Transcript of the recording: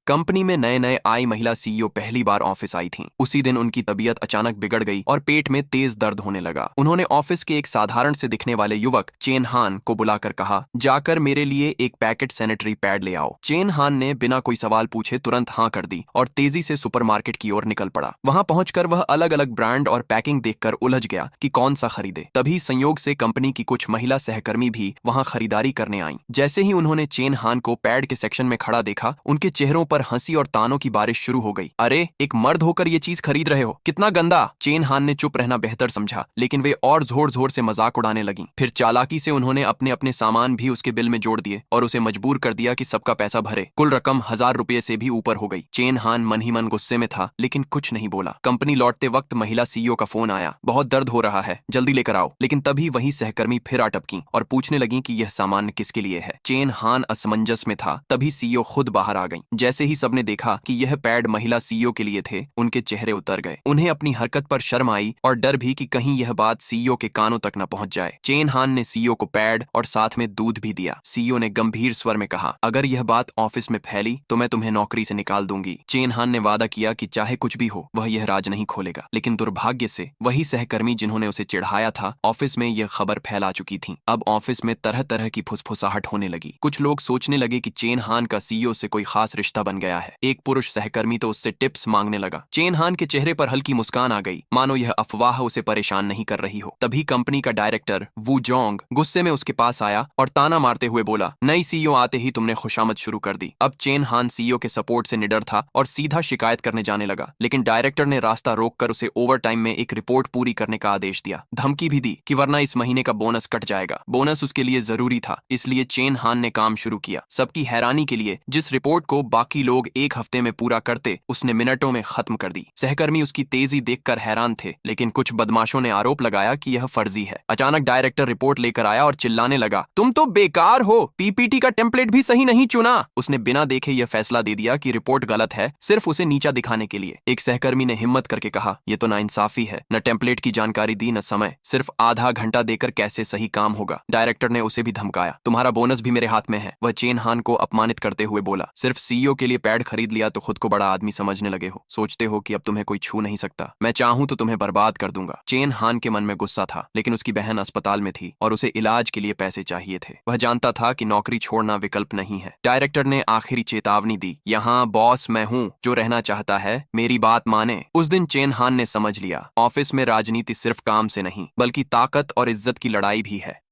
Company में नए नए आई महिला सीईओ पहली बार ऑफिस आई थीं। उसी दिन उनकी तबीयत अचानक बिगड़ गई और पेट में तेज दर्द होने लगा। उन्होंने ऑफिस के एक साधारण से दिखने वाले युवक चेन हान को बुलाकर कहा, जाकर मेरे लिए एक पैकेट सैनिटरी पैड ले आओ। चेन हान ने बिना कोई सवाल पूछे तुरंत हाँ कर दी और तेजी से सुपरमार्केट की ओर निकल पड़ा। वहां पहुंचकर वह अलग अलग ब्रांड और पैकिंग देखकर उलझ गया कि कौन सा खरीदे। तभी संयोग से कंपनी की कुछ महिला सहकर्मी भी वहां खरीदारी करने आईं। जैसे ही उन्होंने चेन हान को पैड के सेक्शन में खड़ा देखा, उनके चेहरों पर हंसी और तानों की बारिश शुरू हो गई। अरे, एक मर्द होकर ये चीज खरीद रहे हो, कितना गंदा। चेन हान ने चुप रहना बेहतर समझा, लेकिन वे और जोर जोर से मजाक उड़ाने लगीं। फिर चालाकी से उन्होंने अपने अपने सामान भी उसके बिल में जोड़ दिए और उसे मजबूर कर दिया कि सबका पैसा भरे। कुल रकम 1000 रुपये से भी ऊपर हो गई। चेन हान मन ही मन गुस्से में था, लेकिन कुछ नहीं बोला। कंपनी लौटते वक्त महिला सीईओ का फोन आया, बहुत दर्द हो रहा है, जल्दी लेकर आओ। लेकिन तभी वही सहकर्मी फिर अटपकीं और पूछने लगी कि यह सामान किसके लिए है। चेन हान असमंजस में था, तभी सीईओ खुद बाहर आ गई। जैसे ही सबने देखा कि यह पैड महिला सीईओ के लिए थे, उनके चेहरे उतर गए। उन्हें अपनी हरकत पर शर्म आई और डर भी कि कहीं यह बात सीईओ के कानों तक न पहुंच जाए। चेन हान ने सीईओ को पैड और साथ में दूध भी दिया। सीईओ ने गंभीर स्वर में कहा, अगर यह बात ऑफिस में फैली तो मैं तुम्हें नौकरी से निकाल दूंगी। चेन हान ने वादा किया कि चाहे कुछ भी हो वह यह राज नहीं खोलेगा। लेकिन दुर्भाग्य से वही सहकर्मी जिन्होंने उसे चिढ़ाया था, ऑफिस में यह खबर फैला चुकी थी। अब ऑफिस में तरह तरह की फुसफुसाहट होने लगी। कुछ लोग सोचने लगे कि चेन हान का सीईओ से कोई खास रिश्ता बन गया है। एक पुरुष सहकर्मी तो उससे टिप्स मांगने लगा। चेन हान के चेहरे पर हल्की मुस्कान आ गई, मानो यह अफवाह उसे परेशान नहीं कर रही हो। तभी कंपनी का डायरेक्टर वू जोंग गुस्से में उसके पास आया और ताना मारते हुए बोला, नई सीईओ आते ही तुमने खुशामद शुरू कर दी। अब चेन हान सीईओ के सपोर्ट से निडर था और सीधा शिकायत करने जाने लगा। लेकिन डायरेक्टर ने रास्ता रोककर उसे ओवर टाइम में एक रिपोर्ट पूरी करने का आदेश दिया। धमकी भी दी कि वरना इस महीने का बोनस कट जाएगा। बोनस उसके लिए जरूरी था, इसलिए चेन हान ने काम शुरू किया। सबकी हैरानी के लिए जिस रिपोर्ट को बाकी लोग एक हफ्ते में पूरा करते, उसने मिनटों में खत्म कर दी। सहकर्मी उसकी तेजी देखकर हैरान थे, लेकिन कुछ बदमाशों ने आरोप लगाया कि यह फर्जी है। अचानक डायरेक्टर रिपोर्ट लेकर आया और चिल्लाने लगा, तुम तो बेकार हो, पीपीटी का टेम्पलेट भी सही नहीं चुना। उसने बिना देखे यह फैसला दे दिया कि रिपोर्ट गलत है, सिर्फ उसे नीचा दिखाने के लिए। एक सहकर्मी ने हिम्मत करके कहा, यह तो नाइंसाफी है, न टेम्पलेट की जानकारी दी न समय, सिर्फ आधा घंटा देकर कैसे सही काम होगा। डायरेक्टर ने उसे भी धमकाया, तुम्हारा बोनस भी मेरे हाथ में है। वह चेन हान को अपमानित करते हुए बोला, सिर्फ सीईओ के लिए पैड खरीद लिया तो खुद को बड़ा आदमी समझने लगे हो, सोचते हो कि अब तुम्हें कोई छू नहीं सकता। मैं चाहूं तो तुम्हें बर्बाद कर दूंगा। चेन हान के मन में गुस्सा था, लेकिन उसकी बहन अस्पताल में थी और उसे इलाज के लिए पैसे चाहिए थे। वह जानता था कि नौकरी छोड़ना विकल्प नहीं है। डायरेक्टर ने आखिरी चेतावनी दी, यहाँ बॉस मैं हूँ, जो रहना चाहता है मेरी बात माने। उस दिन चेन हान ने समझ लिया, ऑफिस में राजनीति सिर्फ काम से नहीं बल्कि ताकत और इज्जत की लड़ाई भी है।